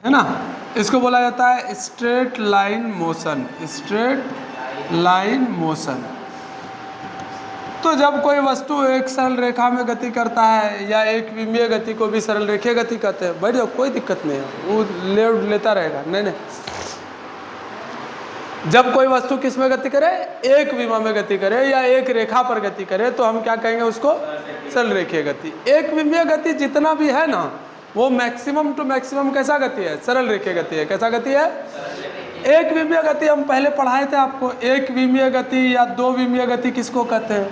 है ना। इसको बोला जाता है straight line motion, straight line motion. तो जब कोई वस्तु एक सरल रेखा में गति करता है या एक विमीय गति को भी सरल रेखीय गति कहते हैं। बैठ जाओ, कोई दिक्कत नहीं है, वो लेता रहेगा। नहीं नहीं, जब कोई वस्तु किस में गति करे, एक विमा में गति करे या एक रेखा पर गति करे, तो हम क्या कहेंगे उसको, सरल रेखीय गति। एक विमीय गति जितना भी है ना, वो मैक्सिमम टू मैक्सिमम कैसा गति है, सरल रेखीय गति है। कैसा गति है, एक विमीय गति। हम पहले पढ़ाए थे आपको, एक विमीय गति या दो विमीय गति किसको कहते हैं।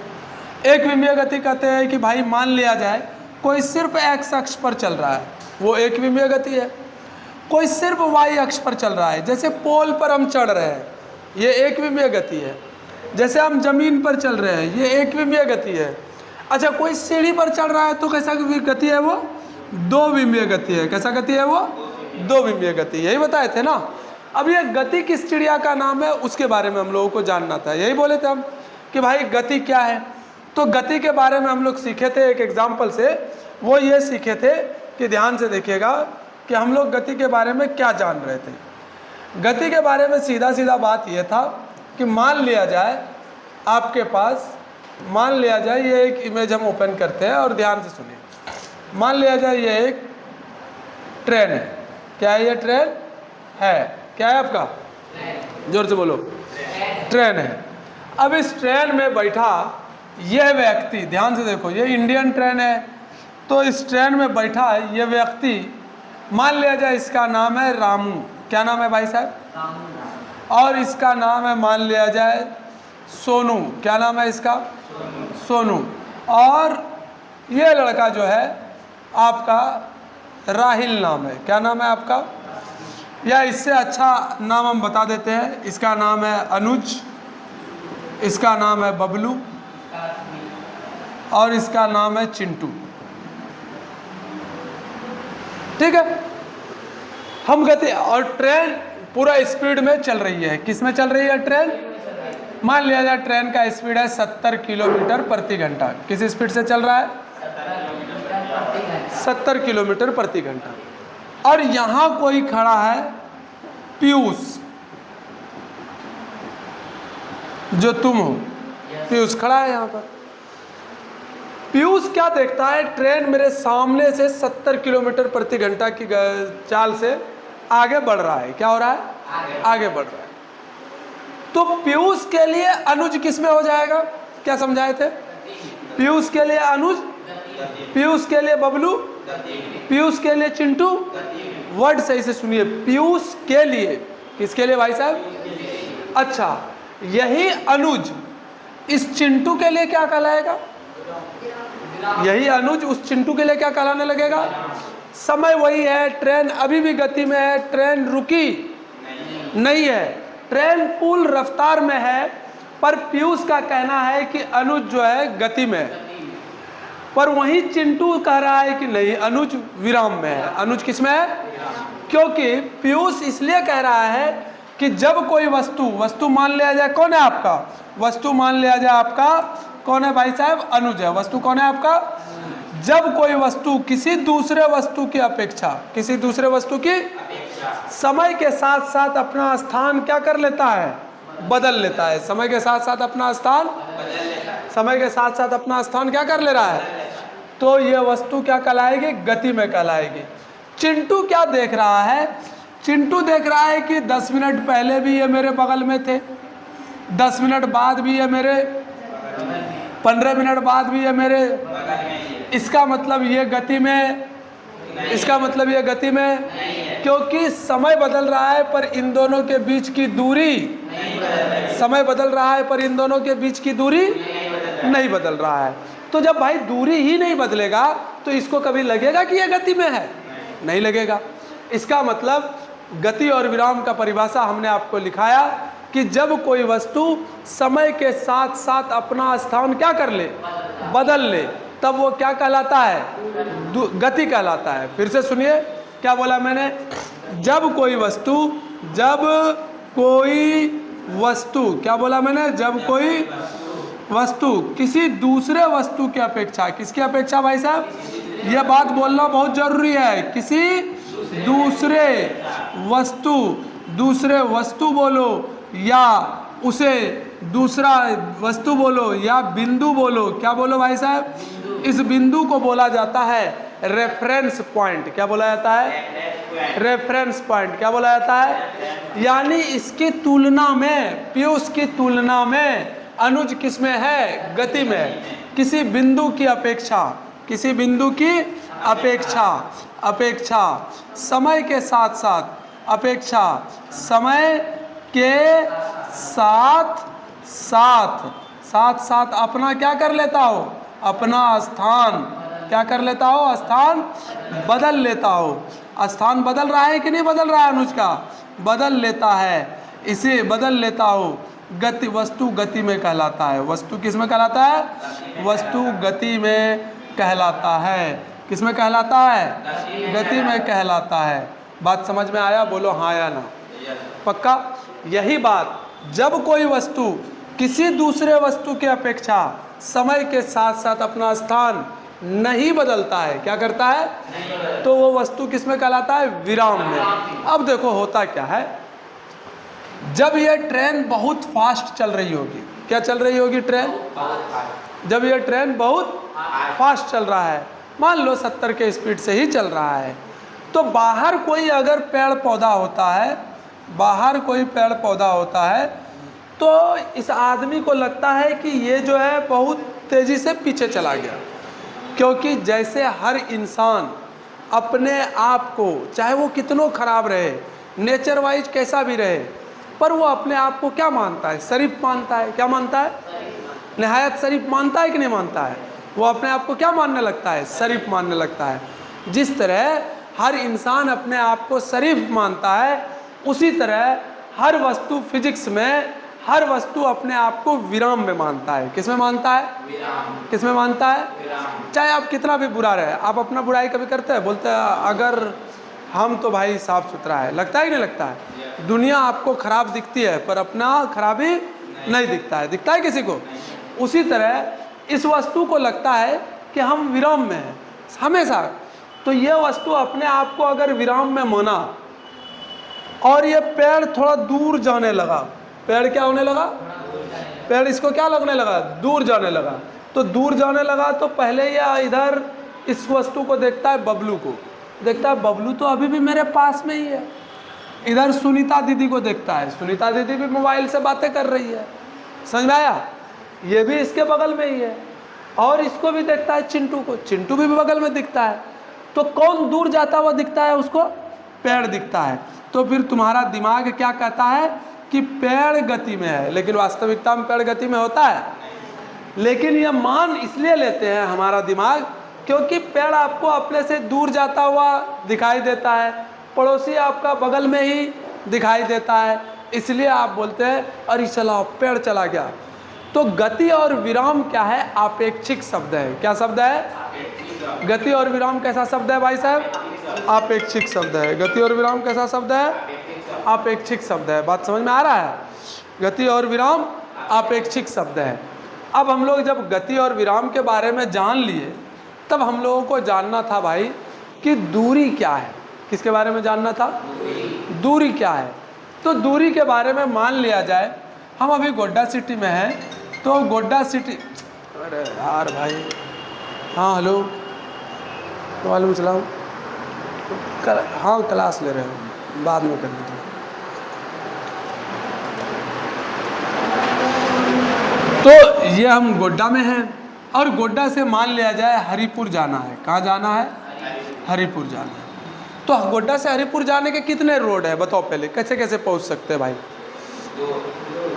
एक विमीय गति कहते हैं कि भाई मान लिया जाए कोई सिर्फ एक्स अक्ष पर चल रहा है, वो एक विमीय गति है। कोई सिर्फ वाई अक्ष पर चल रहा है, जैसे पोल पर हम चढ़ रहे हैं, ये एक विमीय गति है। जैसे हम जमीन पर चल रहे हैं, ये एक विमीय गति है। अच्छा, कोई सीढ़ी पर चढ़ रहा है तो कैसा गति है, वो दो विमीय गति है। कैसा गति है, वो दो विमीय गति। यही बताए थे ना। अब ये गति किस चिड़िया का नाम है, उसके बारे में हम लोगों को जानना था। यही बोले थे हम कि भाई गति क्या है। तो गति के बारे में हम लोग सीखे थे एक एग्जाम्पल से। वो ये सीखे थे कि ध्यान से देखिएगा कि हम लोग गति के बारे में क्या जान रहे थे। गति के बारे में सीधा सीधा बात यह था कि मान लिया जाए आपके पास, मान लिया जाए ये एक इमेज हम ओपन करते हैं और ध्यान से सुनिए। मान लिया जाए ये एक ट्रेन है। क्या है, ये ट्रेन है। क्या है आपका, जोर से बोलो, ट्रेन है। अब इस ट्रेन में बैठा यह व्यक्ति, ध्यान से देखो, ये इंडियन ट्रेन है। तो इस ट्रेन में बैठा ये व्यक्ति, मान लिया जाए इसका नाम है रामू। क्या नाम है भाई साहब, रामू। और इसका नाम है मान लिया जाए सोनू। क्या नाम है इसका, सोनू। और ये लड़का जो है आपका राहिल नाम है। क्या नाम है आपका, या इससे अच्छा नाम हम बता देते हैं, इसका नाम है अनुज, इसका नाम है बबलू और इसका नाम है चिंटू। ठीक है। हम गति, और ट्रेन पूरा स्पीड में चल रही है। किस में चल रही है ट्रेन, मान लिया जाए ट्रेन का स्पीड है 70 किलोमीटर प्रति घंटा। किस स्पीड से चल रहा है, 70 किलोमीटर प्रति घंटा। और यहां कोई खड़ा है पीयूष, जो तुम हो, पीयूष खड़ा है यहाँ पर। पीयूष क्या देखता है, ट्रेन मेरे सामने से 70 किलोमीटर प्रति घंटा की चाल से आगे बढ़ रहा है। क्या हो रहा है, आगे बढ़ रहा है। तो पीयूष के लिए अनुज किस में हो जाएगा, क्या समझाए थे, पीयूष के लिए अनुज, पीयूष के लिए बबलू, पीयूष के लिए चिंटू। वर्ड सही से सुनिए, पीयूष के लिए, किसके लिए भाई साहब, अच्छा, यही अनुज इस चिंटू के लिए क्या कहलाएगा, यही अनुज उस चिंटू के लिए क्या कहलाने लगेगा, समय वही है, ट्रेन अभी भी गति में है, ट्रेन रुकी नहीं है, ट्रेन फुल रफ्तार में है। पर पीयूष का कहना है कि अनुज जो है गति में है, पर वहीं चिंटू कह रहा है कि नहीं, अनुज विराम में है। अनुज किस में है, क्योंकि पीयूष इसलिए कह रहा है कि जब कोई वस्तु मान लिया जाए, कौन है आपका, वस्तु मान लिया जाए आपका कौन है भाई साहब, अनुज है। वस्तु कौन है आपका, जब कोई वस्तु किसी दूसरे वस्तु की अपेक्षा, किसी दूसरे वस्तु की समय के साथ साथ अपना स्थान क्या कर लेता है, बदल लेता है। समय के साथ साथ अपना स्थान, समय के साथ साथ अपना स्थान क्या कर ले रहा है, तो ये वस्तु क्या कहलाएगी, गति में कहलाएगी। चिंटू क्या देख रहा है, चिंटू देख रहा है कि 10 मिनट पहले भी ये मेरे बगल में थे, 10 मिनट बाद भी ये मेरे, 15 मिनट बाद भी ये मेरे, इसका मतलब ये गति में, इसका मतलब ये गति में, क्योंकि समय बदल रहा है पर इन दोनों के बीच की दूरी, समय बदल रहा है पर इन दोनों के बीच की दूरी नहीं बदल रहा है। तो जब भाई दूरी ही नहीं बदलेगा तो इसको कभी लगेगा कि ये गति में है, नहीं लगेगा। इसका मतलब गति और विराम का परिभाषा हमने आपको लिखाया कि जब कोई वस्तु समय के साथ साथ अपना स्थान क्या कर ले, बदल ले, तब वो क्या कहलाता है, गति कहलाता है। फिर से सुनिए क्या बोला मैंने, जब कोई वस्तु, जब कोई वस्तु, क्या बोला मैंने, जब कोई वस्तु किसी दूसरे वस्तु की अपेक्षा, किसकी अपेक्षा भाई साहब, यह बात बोलना बहुत जरूरी है, किसी दूसरे वस्तु बोलो या उसे दूसरा वस्तु बोलो या बिंदु बोलो, क्या बोलो भाई साहब, इस बिंदु को बोला जाता है रेफरेंस पॉइंट। क्या बोला जाता है? Reference point. क्या बोला जाता है? यानी इसकी तुलना में, पीयूष की तुलना में अनुज किस में है? गति में। किसी बिंदु की अपेक्षा, किसी बिंदु की अपेक्षा समय के साथ साथ, अपेक्षा समय के साथ साथ अपना क्या कर लेता हो? अपना स्थान क्या कर लेता हो? स्थान बदल लेता हो। स्थान बदल रहा है कि नहीं बदल रहा है? अनुज का बदल लेता है, इसे बदल लेता हो। गति, वस्तु गति में कहलाता है। वस्तु किस में कहलाता है? वस्तु गति में कहलाता है। किस में कहलाता है? गति में कहलाता है। बात समझ में आया? बोलो हाँ या ना। पक्का? यही बात जब कोई वस्तु किसी दूसरे वस्तु की अपेक्षा समय के साथ साथ अपना स्थान नहीं बदलता है, क्या करता है? तो वो वस्तु किस में कहलाता है? विराम में। अब देखो होता क्या है, जब ये ट्रेन बहुत फास्ट चल रही होगी, क्या चल रही होगी ट्रेन? जब ये ट्रेन बहुत फास्ट चल रहा है, मान लो 70 के स्पीड से ही चल रहा है, तो बाहर कोई अगर पेड़ पौधा होता है, बाहर कोई पेड़ पौधा होता है, तो इस आदमी को लगता है कि ये जो है बहुत तेज़ी से पीछे चला गया। क्योंकि जैसे हर इंसान अपने आप को, चाहे वो कितनों खराब रहे, नेचर वाइज कैसा भी रहे, पर वो अपने आप को क्या मानता है? शरीफ मानता है। क्या मानता है? निहायत शरीफ मानता है कि नहीं मानता है? वो अपने आप को क्या मानने लगता है? शरीफ मानने लगता है। जिस तरह हर इंसान अपने आप को शरीफ मानता है, उसी तरह हर वस्तु, फिजिक्स में हर वस्तु अपने आप को विराम में मानता है। किस में मानता है? किस में मानता है? चाहे आप कितना भी बुरा रहे। आप अपना बुराई कभी करते हैं? बोलते हैं अगर हम तो भाई साफ सुथरा है, लगता है कि नहीं लगता है? दुनिया आपको खराब दिखती है पर अपना खराबी नहीं दिखता है। दिखता है किसी को? उसी तरह इस वस्तु को लगता है कि हम विराम में हैं हमेशा। तो यह वस्तु अपने आप को अगर विराम में माना और ये पेड़ थोड़ा दूर जाने लगा, पेड़ क्या होने लगा? पेड़ इसको क्या लगने लगा? दूर जाने लगा। तो दूर जाने लगा तो पहले यह इधर इस वस्तु को देखता है, बबलू को देखता है, बबलू तो अभी भी मेरे पास में ही है। इधर सुनीता दीदी को देखता है, सुनीता दीदी भी मोबाइल से बातें कर रही है। समझ में आया? ये भी इसके बगल में ही है। और इसको भी देखता है, चिंटू को, चिंटू भी बगल में दिखता है। तो कौन दूर जाता हुआ दिखता है? उसको पेड़ दिखता है। तो फिर तुम्हारा दिमाग क्या कहता है कि पेड़ गति में है, लेकिन वास्तविकता में पेड़ गति में होता है। लेकिन यह मान इसलिए लेते हैं हमारा दिमाग क्योंकि पेड़ आपको अपने से दूर जाता हुआ दिखाई देता है, पड़ोसी आपका बगल में ही दिखाई देता है, इसलिए आप बोलते हैं अरे चला पेड़ चला गया। तो गति और विराम क्या है? आपेक्षिक शब्द है। क्या शब्द है? गति और विराम कैसा शब्द है भाई साहब? आपेक्षिक शब्द है। गति और विराम कैसा शब्द है? आपेक्षिक शब्द है। बात समझ में आ रहा है? गति और विराम आपेक्षिक शब्द है। अब हम लोग जब गति और विराम के बारे में जान लिए, तब हम लोगों को जानना था भाई कि दूरी क्या है। किसके बारे में जानना था? दूरी क्या है। तो दूरी के बारे में मान लिया जाए, हम अभी गोड्डा सिटी में हैं, तो गोड्डा सिटी, अरे यार भाई, हाँ हेलो, वालेकुम सलाम, हाँ क्लास ले रहे हो, बाद में कर लीजिए। तो ये हम गोड्डा में हैं और गोड्डा से मान लिया जाए हरिपुर जाना है। कहाँ जाना है? हरिपुर जाना है। तो गोड्डा से हरिपुर जाने के कितने रोड है बताओ पहले, कैसे कैसे पहुंच सकते हैं भाई?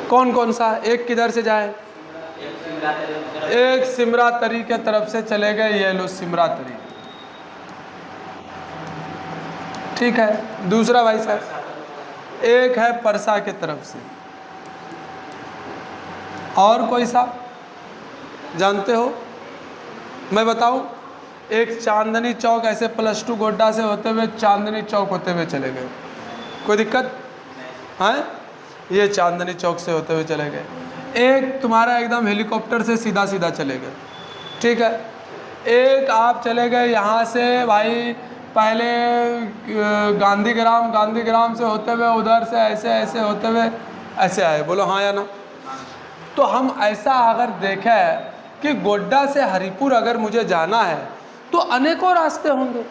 कौन कौन सा? एक किधर से जाए? एक सिमरा तरी के तरफ से चले गए, ये लो सिमरा तरी, ठीक है। दूसरा भाई साहब एक है परसा के तरफ से, और कोई सा जानते हो? मैं बताऊं? एक चांदनी चौक, ऐसे +2 गोड्डा से होते हुए चांदनी चौक होते हुए चले गए, कोई दिक्कत है? ये चांदनी चौक से होते हुए चले गए। एक तुम्हारा एकदम हेलीकॉप्टर से सीधा सीधा चले गए, ठीक है। एक आप चले गए यहाँ से भाई पहले गांधीग्राम से होते हुए उधर से ऐसे ऐसे होते हुए ऐसे आए, बोलो हाँ या ना। तो हम ऐसा अगर देखें कि गोड्डा से हरिपुर अगर मुझे जाना है तो अनेकों रास्ते होंगे,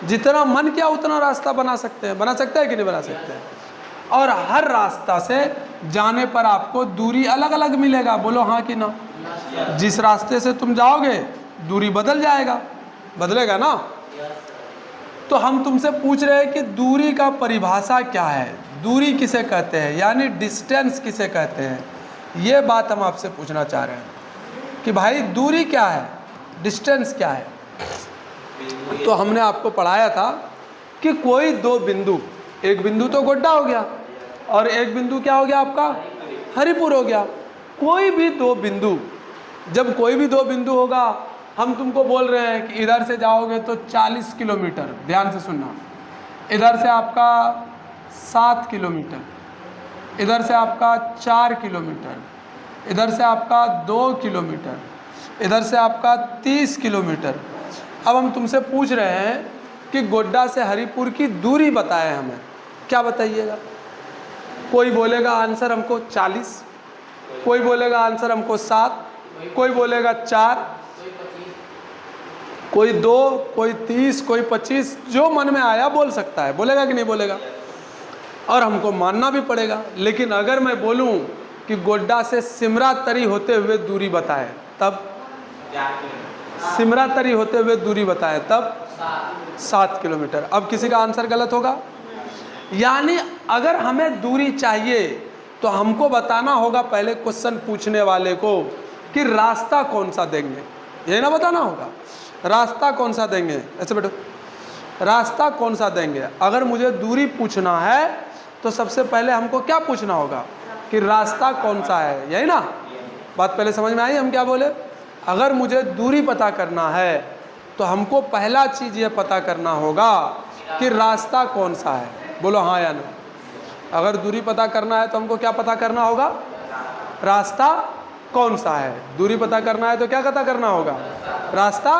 जितना मन किया उतना रास्ता बना सकते हैं कि नहीं बना सकते हैं। और हर रास्ता से जाने पर आपको दूरी अलग अलग मिलेगा, बोलो हाँ कि ना। जिस रास्ते से तुम जाओगे दूरी बदल जाएगा, बदलेगा ना। तो हम तुमसे पूछ रहे हैं कि दूरी का परिभाषा क्या है, दूरी किसे कहते हैं, यानी डिस्टेंस किसे कहते हैं। ये बात हम आपसे पूछना चाह रहे हैं कि भाई दूरी क्या है, डिस्टेंस क्या है। तो हमने आपको पढ़ाया था कि कोई दो बिंदु, एक बिंदु तो गोड्डा हो गया और एक बिंदु क्या हो गया आपका, हरिपुर हो गया। कोई भी दो बिंदु, जब कोई भी दो बिंदु होगा, हम तुमको बोल रहे हैं कि इधर से जाओगे तो 40 किलोमीटर, ध्यान से सुनना, इधर से आपका 7 किलोमीटर, इधर से आपका 4 किलोमीटर, इधर से आपका 2 किलोमीटर, इधर से आपका 30 किलोमीटर। अब हम तुमसे पूछ रहे हैं कि गोड्डा से हरिपुर की दूरी बताएं हमें, क्या बताइएगा। कोई बोलेगा आंसर हमको 40, कोई बोलेगा आंसर हमको 7, कोई बोलेगा 4, कोई 2, कोई 30, कोई 25, जो मन में आया बोल सकता है, बोलेगा कि नहीं बोलेगा। और हमको मानना भी पड़ेगा। लेकिन अगर मैं बोलूं कि गोड्डा से सिमरा तरी होते हुए दूरी बताएं, तब सिमरा तरी होते हुए दूरी बताएं, तब 7 किलोमीटर। अब किसी का आंसर गलत होगा। यानी अगर हमें दूरी चाहिए तो हमको बताना होगा पहले क्वेश्चन पूछने वाले को कि रास्ता कौन सा देंगे, यही ना बताना होगा, रास्ता कौन सा देंगे। ऐसे बैठो, रास्ता कौन सा देंगे। अगर मुझे दूरी पूछना है तो सबसे पहले हमको क्या पूछना होगा कि रास्ता कौन सा है, यही ना बात। पहले समझ में आई हम क्या बोले। अगर मुझे दूरी पता करना है तो हमको पहला चीज़ ये पता करना होगा कि रास्ता कौन सा है, बोलो हाँ या ना। अगर दूरी पता करना है तो हमको क्या पता करना होगा, रास्ता कौन सा है। दूरी पता करना है तो क्या पता करना होगा, रास्ता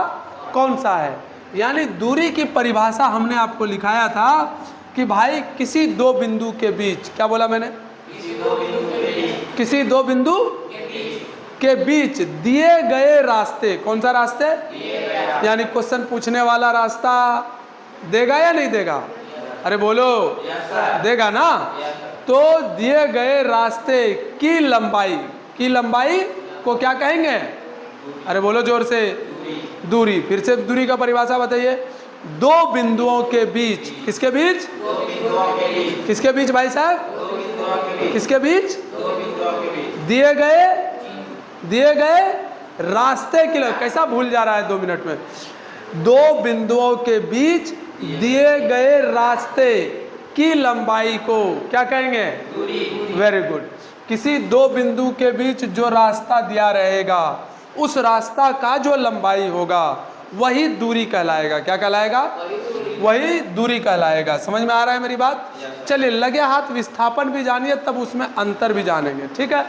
कौन सा है। यानी दूरी की परिभाषा हमने आपको लिखाया था कि भाई किसी दो बिंदु के बीच, क्या बोला मैंने, किसी दो बिंदु के बीच दिए गए रास्ते, कौन सा रास्ते, यानी क्वेश्चन पूछने वाला रास्ता देगा या नहीं देगा, अरे बोलो देगा ना। तो दिए गए रास्ते की लंबाई को क्या कहेंगे, अरे बोलो जोर से, दूरी। फिर से दूरी का परिभाषा बताइए। दो बिंदुओं के बीच, किसके बीच, किसके बीच भाई साहब, किसके बीच, दिए गए रास्ते के लिए। कैसा भूल जा रहा है 2 मिनट में। दो बिंदुओं के बीच दिए गए रास्ते की लंबाई को क्या कहेंगे, वेरी गुड। किसी दो बिंदु के बीच जो रास्ता दिया रहेगा उस रास्ता का जो लंबाई होगा वही दूरी कहलाएगा। क्या कहलाएगा, वही दूरी कहलाएगा। समझ में आ रहा है मेरी बात। चलिए लगे हाथ विस्थापन भी जानिए, तब उसमें अंतर भी जानेंगे, ठीक है।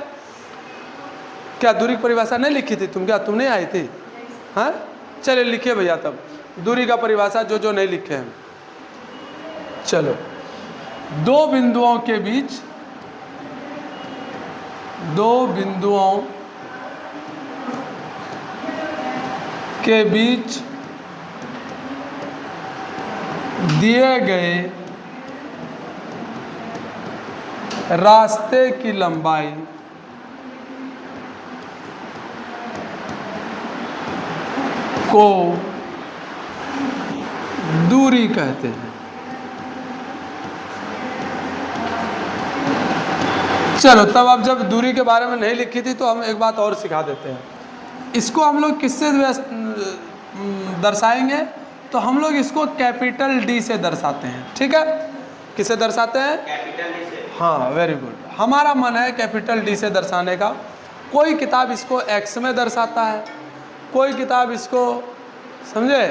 क्या दूरी की परिभाषा नहीं लिखी थी तुम, क्या तुम नहीं आई थी, हाँ चलिए लिखिए भैया तब दूरी का परिभाषा जो नहीं लिखे हैं। चलो, दो बिंदुओं के बीच, दो बिंदुओं के बीच दिए गए रास्ते की लंबाई को दूरी कहते हैं। चलो तब अब जब दूरी के बारे में नहीं लिखी थी तो हम एक बात और सिखा देते हैं। इसको हम लोग किससे दर्शाएंगे, तो हम लोग इसको कैपिटल डी से दर्शाते हैं, ठीक है। किसे दर्शाते हैं, कैपिटल डी से। हाँ वेरी गुड, हमारा मन है कैपिटल डी से दर्शाने का। कोई किताब इसको एक्स में दर्शाता है, कोई किताब इसको, समझे,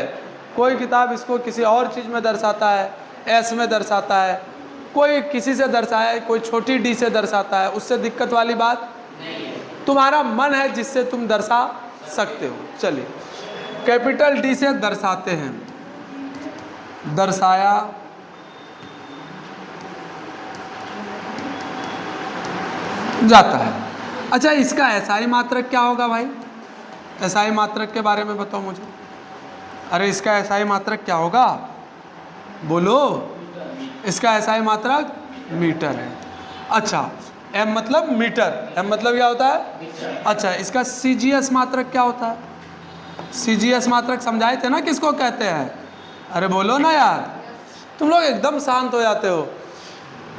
कोई किताब इसको किसी और चीज़ में दर्शाता है, एस में दर्शाता है, कोई किसी से दर्शाया है, कोई छोटी डी से दर्शाता है। उससे दिक्कत वाली बात नहीं है, तुम्हारा मन है जिससे तुम दर्शा सकते हो। चलिए कैपिटल डी से दर्शाते हैं। दर्शाया जाता है। अच्छा, इसका एसआई मात्रक क्या होगा भाई? एसआई मात्रक के बारे में बताओ मुझे। अरे इसका एसआई मात्रक क्या होगा? बोलो। इसका एसआई मात्रक मीटर है। अच्छा, एम मतलब मीटर, एम मतलब क्या होता है? अच्छा, इसका सीजीएस मात्रक क्या होता है? सीजीएस मात्रक समझाए थे ना किसको कहते हैं? अरे बोलो ना यार, तुम लोग एकदम शांत हो जाते हो।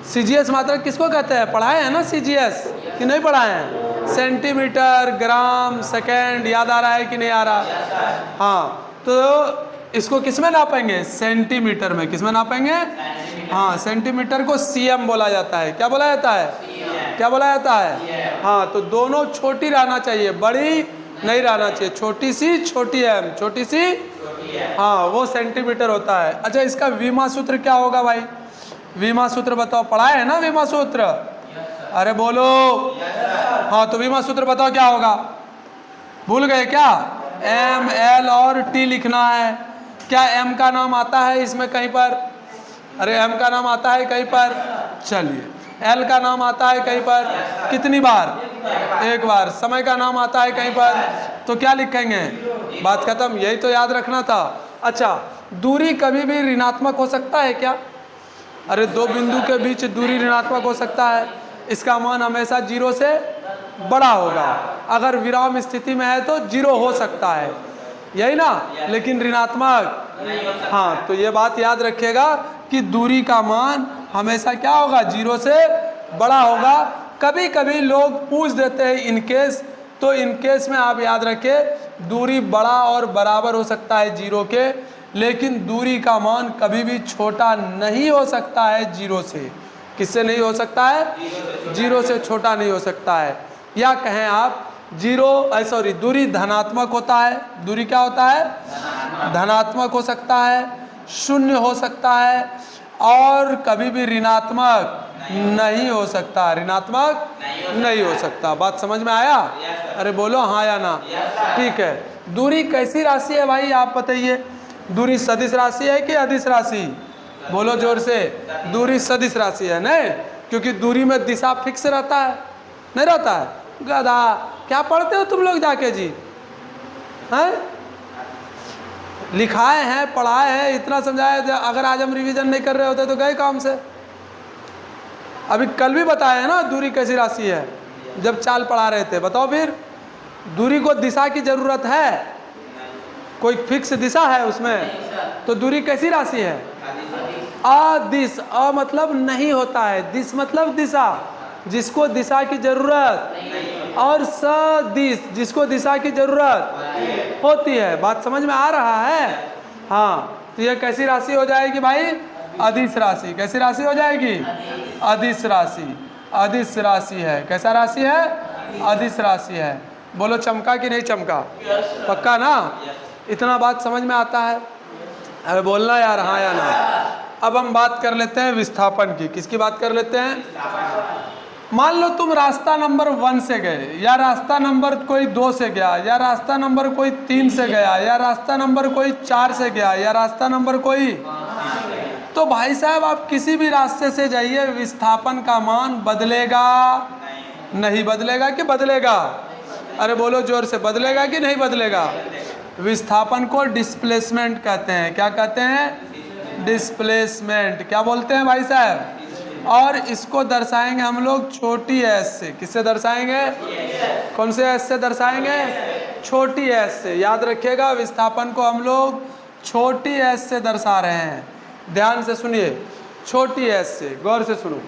सीजीएस मात्रक किसको कहते हैं? पढ़ाए हैं ना सीजीएस कि नहीं पढ़ाए हैं? सेंटीमीटर, ग्राम, सेकेंड, याद आ रहा है कि नहीं आ रहा? हाँ, तो इसको किस में नापेंगे? सेंटीमीटर में। किस में नापेंगे? हाँ, सेंटीमीटर को सीएम बोला जाता है। क्या बोला जाता है? क्या बोला जाता है? हाँ, तो दोनों छोटी रहना चाहिए, बड़ी नहीं रहना चाहिए। छोटी सी छोटी एम, छोटी सी हाँ, वो सेंटीमीटर होता है। अच्छा, इसका विमा सूत्र क्या होगा भाई? विमा सूत्र बताओ, पढ़ाए है ना विमा सूत्र? अरे बोलो। हाँ, तो विमा सूत्र बताओ क्या होगा? भूल गए क्या? एम, एल और टी लिखना है। क्या एम का नाम आता है इसमें कहीं पर? अरे एम का नाम आता है कहीं पर? चलिए, एल का नाम आता है कहीं पर? कितनी बार? एक बार। समय का नाम आता है कहीं पर? तो क्या लिखेंगे? बात खत्म। यही तो याद रखना था। अच्छा, दूरी कभी भी ऋणात्मक हो सकता है क्या? अरे दो बिंदु के बीच दूरी ऋणात्मक हो सकता है। इसका मान हमेशा 0 से बड़ा होगा। अगर विराम स्थिति में है तो 0 हो सकता है, यही ना? लेकिन ऋणात्मक, हाँ, तो ये बात याद रखिएगा कि दूरी का मान हमेशा क्या होगा? 0 से बड़ा होगा। कभी कभी लोग पूछ देते हैं इनकेस, तो इनकेस में आप याद रखें दूरी बड़ा और बराबर हो सकता है 0 के, लेकिन दूरी का मान कभी भी छोटा नहीं हो सकता है 0 से। किससे नहीं हो सकता है? 0 से छोटा नहीं हो सकता है। या कहें आप दूरी धनात्मक होता है। दूरी क्या होता है? धनात्मक हो सकता है, शून्य हो सकता है, और कभी भी ऋणात्मक नहीं हो सकता। ऋणात्मक नहीं हो सकता। बात समझ में आया? अरे बोलो हाँ या ना। ठीक है, दूरी कैसी राशि है भाई, आप बताइए। दूरी सदिश राशि है कि अदिश राशि? बोलो जोर से। दूरी सदिश राशि है नहीं, क्योंकि दूरी में दिशा फिक्स रहता है, नहीं रहता है? गधा, क्या पढ़ते हो तुम लोग जाके जी? हैं? लिखाए हैं, पढ़ाए हैं, इतना समझाया। अगर आज हम रिवीजन नहीं कर रहे होते तो गए काम से। अभी कल भी बताया है ना दूरी कैसी राशि है, जब चाल पढ़ा रहे थे। बताओ फिर, दूरी को दिशा की जरूरत है? कोई फिक्स दिशा है उसमें? तो दूरी कैसी राशि है? अदिश। अ मतलब नहीं होता है, दिश मतलब दिशा, जिसको दिशा की जरूरत, और सदिश, जिसको दिशा की जरूरत होती है। बात समझ में आ रहा है? हाँ, तो यह कैसी राशि हो जाएगी भाई? अदिश राशि। कैसी राशि हो जाएगी? अदिश राशि। अदिश राशि है। कैसा राशि है? अदिश राशि है। बोलो चमका कि नहीं चमका? पक्का ना? इतना बात समझ में आता है? अरे बोलना यार हाँ या ना। अब हम बात कर लेते हैं विस्थापन की। किसकी बात कर लेते हैं? मान लो तुम रास्ता नंबर 1 से गए, या रास्ता नंबर कोई 2 से गया, या रास्ता नंबर कोई 3 से गया, या रास्ता नंबर कोई 4 से गया, या रास्ता नंबर कोई, तो भाई साहब आप किसी भी रास्ते से जाइए, विस्थापन का मान बदलेगा नहीं? बदलेगा कि बदलेगा? अरे बोलो जोर से, बदलेगा कि नहीं बदलेगा? विस्थापन को डिस्प्लेसमेंट कहते हैं। क्या कहते हैं? डिस्प्लेसमेंट। क्या बोलते हैं भाई साहब? और इसको दर्शाएंगे हम लोग छोटी एस से। किससे दर्शाएंगे? कौन से एस से दर्शाएंगे? छोटी एस से। याद रखिएगा, विस्थापन को हम लोग छोटी एस से दर्शा रहे हैं। ध्यान से सुनिए, छोटी एस से, गौर से सुनो,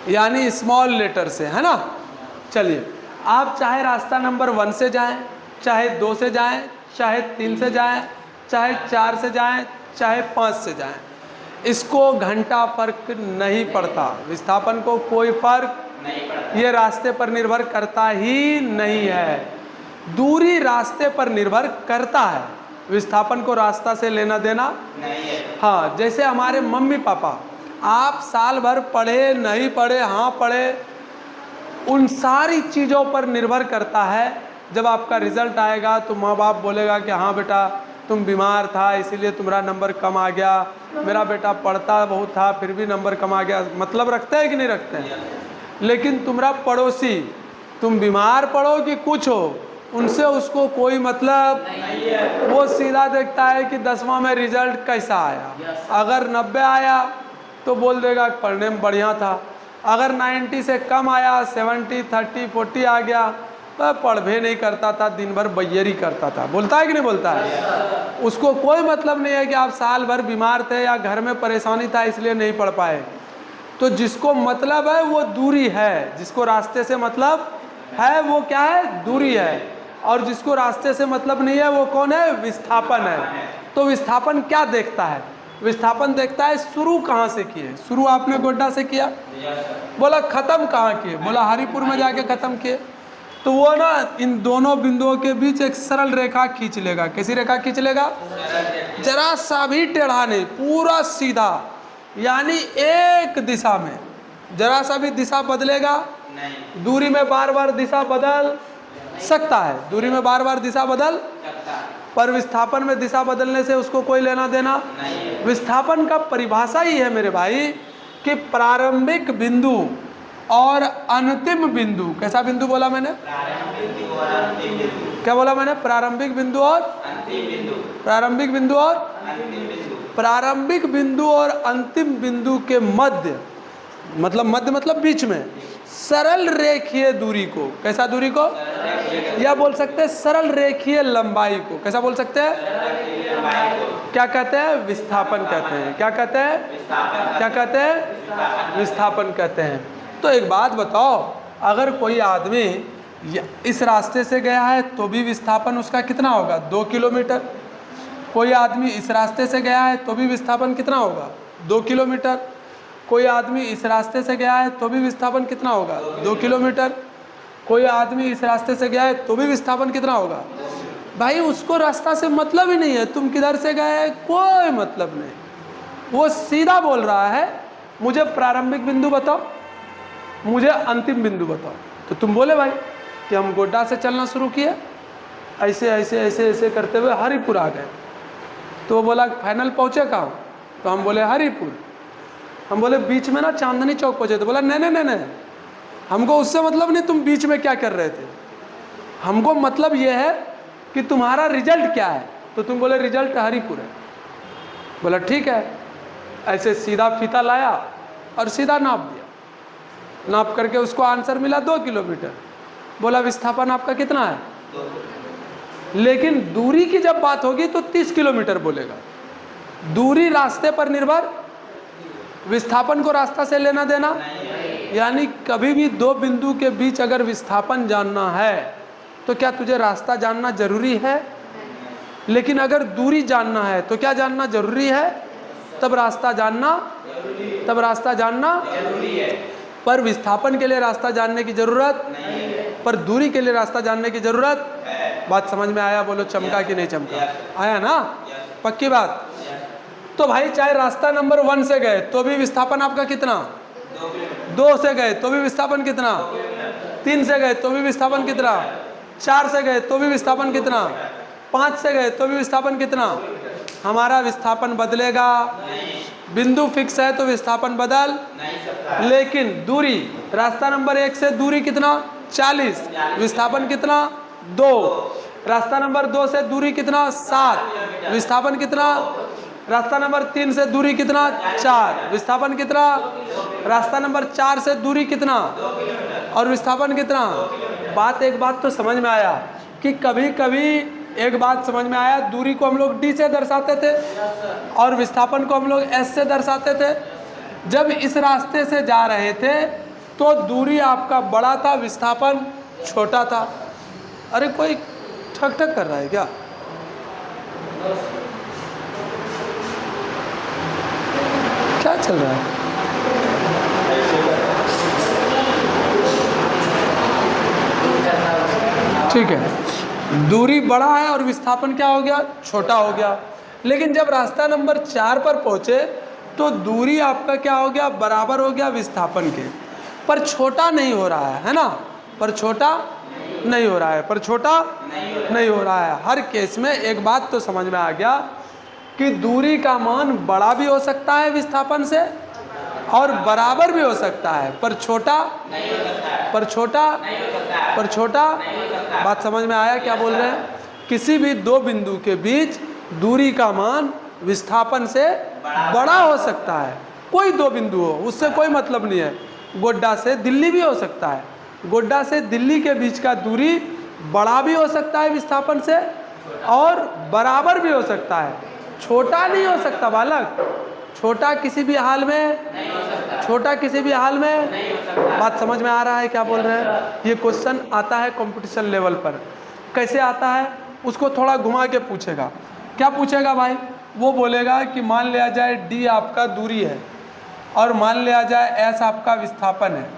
यानी स्मॉल लेटर से, है ना? चलिए, आप चाहे रास्ता नंबर 1 से जाएं, चाहे 2 से जाएं, चाहे 3 से जाएं, चाहे 4 से जाएं, चाहे 5 से जाएं, इसको घंटा फर्क नहीं पड़ता। विस्थापन को कोई फर्क नहीं पड़ता। ये रास्ते पर निर्भर करता ही नहीं है। दूरी रास्ते पर निर्भर करता है, विस्थापन को रास्ता से लेना देना नहीं है। हाँ, जैसे हमारे मम्मी पापा, आप साल भर पढ़े नहीं पढ़े, हाँ पढ़े, उन सारी चीज़ों पर निर्भर करता है। जब आपका रिजल्ट आएगा तो माँ बाप बोलेगा कि हाँ बेटा तुम बीमार था इसीलिए तुम्हारा नंबर कम आ गया, मेरा बेटा पढ़ता बहुत था फिर भी नंबर कम आ गया, मतलब रखते हैं कि नहीं रखते हैं। लेकिन तुम्हारा पड़ोसी, तुम बीमार पड़ो कि कुछ हो, उनसे उसको कोई मतलब नहीं है। वो सीधा देखता है कि 10वां में रिजल्ट कैसा आया। अगर 90 आया तो बोल देगा पढ़ने में बढ़िया था, अगर 90 से कम आया, 70, 30, 40 आ गया तो पढ़ भी नहीं करता था, दिन भर बैयरी करता था। बोलता है कि नहीं बोलता है। उसको कोई मतलब नहीं है कि आप साल भर बीमार थे या घर में परेशानी था इसलिए नहीं पढ़ पाए। तो जिसको मतलब है वो दूरी है, जिसको रास्ते से मतलब है वो क्या है, दूरी है। और जिसको रास्ते से मतलब नहीं है वो कौन है, विस्थापन है। तो विस्थापन क्या देखता है, विस्थापन देखता है शुरू कहाँ से किए। शुरू आपने गोड्डा से किया, बोला खत्म कहाँ किए, बोला हरिपुर में जाके खत्म किए। तो वो ना इन दोनों बिंदुओं के बीच एक सरल रेखा खींच लेगा। कैसी रेखा खींच लेगा, जरा सा भी टेढ़ा नहीं, पूरा सीधा, यानी एक दिशा में। जरा सा भी दिशा बदलेगा नहीं। दूरी में बार बार दिशा बदल सकता है, दूरी में बार बार दिशा बदल सकता है, पर विस्थापन में दिशा बदलने से उसको कोई लेना देना नहीं। विस्थापन का परिभाषा ही है मेरे भाई कि प्रारंभिक बिंदु और अंतिम बिंदु। कैसा बिंदु बोला मैंने, क्या बोला मैंने, प्रारंभिक बिंदु और अंतिम बिंदु। प्रारंभिक बिंदु और अंतिम बिंदु, प्रारंभिक बिंदु और अंतिम बिंदु के मध्य, मतलब मध्य मतलब बीच में, सरल रेखीय दूरी को, कैसा दूरी को, या बोल सकते हैं सरल रेखीय लंबाई को। कैसा बोल सकते हैं, क्या कहते हैं, विस्थापन कहते हैं। क्या कहते हैं, क्या कहते हैं, विस्थापन कहते हैं। तो एक बात बताओ, अगर कोई आदमी इस रास्ते से गया है तो भी विस्थापन उसका कितना होगा, 2 किलोमीटर। कोई आदमी इस रास्ते से गया है तो भी विस्थापन कितना होगा, 2 किलोमीटर। कोई आदमी इस रास्ते से गया है तो भी विस्थापन कितना होगा, 2 किलोमीटर। कोई आदमी इस रास्ते से गया है तो भी विस्थापन कितना होगा। भाई उसको रास्ता से मतलब ही नहीं है, तुम किधर से गए कोई मतलब नहीं। वो सीधा बोल रहा है मुझे प्रारंभिक बिंदु बताओ, मुझे अंतिम बिंदु बताओ। तो तुम बोले भाई कि हम गोड्डा से चलना शुरू किए, ऐसे ऐसे ऐसे ऐसे करते हुए हरिपुर आ गए। तो वो बोला फाइनल पहुँचे कहाँ, तो हम बोले हरिपुर। हम बोले बीच में ना चांदनी चौक पहुँचे। तो बोला नहीं नहीं नहीं नहीं, हमको उससे मतलब नहीं तुम बीच में क्या कर रहे थे, हमको मतलब ये है कि तुम्हारा रिजल्ट क्या है। तो तुम बोले रिजल्ट हरिपुर है। बोला ठीक है। ऐसे सीधा फीता लाया और सीधा नाप दिया, नाप करके उसको आंसर मिला 2 किलोमीटर। बोला विस्थापन आपका कितना है, लेकिन दूरी की जब बात होगी तो 30 किलोमीटर बोलेगा। दूरी रास्ते पर निर्भर, विस्थापन को रास्ता से लेना देना। यानी कभी भी 2 बिंदु के बीच अगर विस्थापन जानना है तो क्या तुझे रास्ता जानना जरूरी है, लेकिन अगर दूरी जानना है तो क्या जानना जरूरी है, तब रास्ता जानना, तब रास्ता जानना जरूरी है। पर विस्थापन के लिए रास्ता जानने की जरूरत नहीं है, पर दूरी के लिए रास्ता जानने की जरूरत है। बात समझ में आया, बोलो चमका कि नहीं चमका, आया ना, पक्की बात। तो भाई चाहे रास्ता नंबर 1 से गए तो भी विस्थापन आपका कितना, 2 से गए तो भी विस्थापन कितना, 3 से गए तो भी विस्थापन कितना, 4 से गए तो भी विस्थापन कितना, 5 से गए तो भी विस्थापन कितना। हमारा विस्थापन बदलेगा, बिंदु फिक्स है तो विस्थापन बदल नहीं सकता। लेकिन दूरी, रास्ता नंबर 1 से दूरी कितना, 40, विस्थापन कितना, 2। रास्ता नंबर 2 से दूरी कितना, 7, विस्थापन कितना। रास्ता नंबर 3 से दूरी कितना, 4, विस्थापन कितना। रास्ता नंबर 4 से दूरी कितना और विस्थापन कितना। बात, एक बात तो समझ में आया कि कभी कभी एक बात समझ में आया, दूरी को हम लोग d से दर्शाते थे और विस्थापन को हम लोग s से दर्शाते थे। जब इस रास्ते से जा रहे थे तो दूरी आपका बड़ा था, विस्थापन छोटा था। अरे कोई ठक ठक कर रहा है क्या, क्या चल रहा है। ठीक है, दूरी बड़ा है और विस्थापन क्या हो गया, छोटा हो गया। लेकिन जब रास्ता नंबर 4 पर पहुंचे तो दूरी आपका क्या हो गया, बराबर हो गया विस्थापन के, पर छोटा नहीं हो रहा है ना, पर छोटा नहीं हो रहा है, पर छोटा नहीं हो रहा है। हर केस में एक बात तो समझ में आ गया कि दूरी का मान बड़ा भी हो सकता है विस्थापन से और बराबर भी हो सकता है, पर छोटा नहीं हो सकता है, पर छोटा बात समझ में आया क्या बोल रहे हैं? किसी भी दो बिंदु के बीच दूरी का मान विस्थापन से बड़ा हो सकता है। कोई दो बिंदु हो, उससे कोई मतलब नहीं है। गोड्डा से दिल्ली भी हो सकता है, गोड्डा से दिल्ली के बीच का दूरी बड़ा भी हो सकता है विस्थापन से और बराबर भी हो सकता है, छोटा नहीं हो सकता बालक। छोटा किसी भी हाल में नहीं हो सकता, छोटा किसी भी हाल में नहीं हो सकता। बात समझ में आ रहा है क्या बोल रहे हैं? ये क्वेश्चन आता है कंपटीशन लेवल पर। कैसे आता है उसको थोड़ा घुमा के पूछेगा। क्या पूछेगा भाई? वो बोलेगा कि मान लिया जाए डी आपका दूरी है और मान लिया जाए एस आपका विस्थापन है,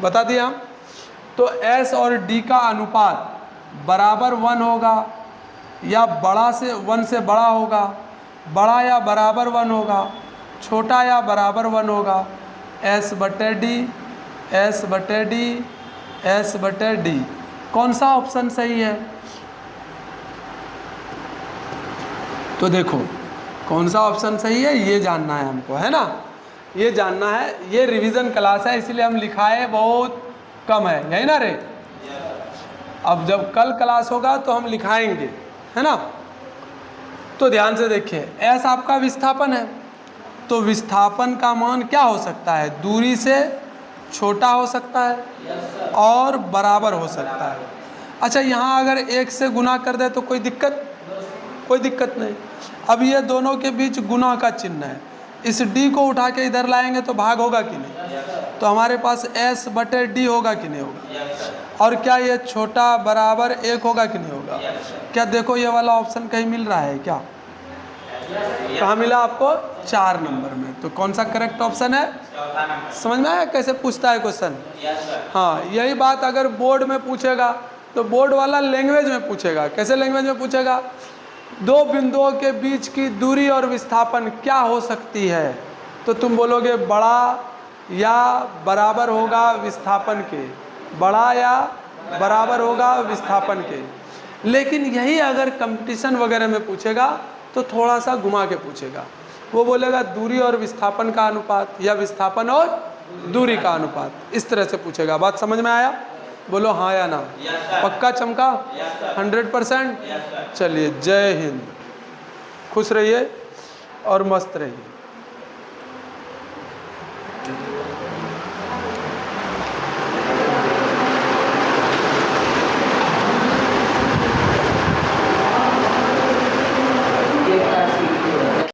बता दिए हम। तो एस और डी का अनुपात बराबर 1 होगा या बड़ा से 1 से बड़ा होगा, बड़ा या बराबर 1 होगा, छोटा या बराबर 1 होगा। एस बटे डी, एस बटे डी, एस बटे डी। कौन सा ऑप्शन सही है? तो देखो कौन सा ऑप्शन सही है ये जानना है हमको, है ना? ये जानना है। ये रिवीजन क्लास है इसलिए हम लिखाए बहुत कम है, यही ना रे? अब जब कल क्लास होगा तो हम लिखाएंगे, है ना? तो ध्यान से देखिए, एस आपका विस्थापन है तो विस्थापन का मान क्या हो सकता है? दूरी से छोटा हो सकता है और बराबर हो सकता है। अच्छा, यहाँ अगर 1 से गुना कर दे तो कोई दिक्कत? कोई दिक्कत नहीं। अब ये दोनों के बीच गुना का चिन्ह है, इस डी को उठा के इधर लाएंगे तो भाग होगा कि नहीं? तो हमारे पास एस बटे डी होगा कि नहीं होगा? और क्या ये छोटा बराबर 1 होगा कि नहीं होगा? क्या देखो ये वाला ऑप्शन कहीं मिल रहा है क्या? कहाँ मिला आपको? 4 नंबर में। तो कौन सा करेक्ट ऑप्शन है? समझ में आया कैसे पूछता है क्वेश्चन? हाँ, यही बात अगर बोर्ड में पूछेगा तो बोर्ड वाला लैंग्वेज में पूछेगा। कैसे लैंग्वेज में पूछेगा? दो बिंदुओं के बीच की दूरी और विस्थापन क्या हो सकती है? तो तुम बोलोगे बड़ा या बराबर होगा विस्थापन के, बड़ा या बराबर होगा विस्थापन के। लेकिन यही अगर कंपटीशन वगैरह में पूछेगा तो थोड़ा सा घुमा के पूछेगा। वो बोलेगा दूरी और विस्थापन का अनुपात या विस्थापन और दूरी का अनुपात, इस तरह से पूछेगा। बात समझ में आया? बोलो हाँ या ना? पक्का चमका? 100%? चलिए, जय हिंद। खुश रहिए और मस्त रहिए।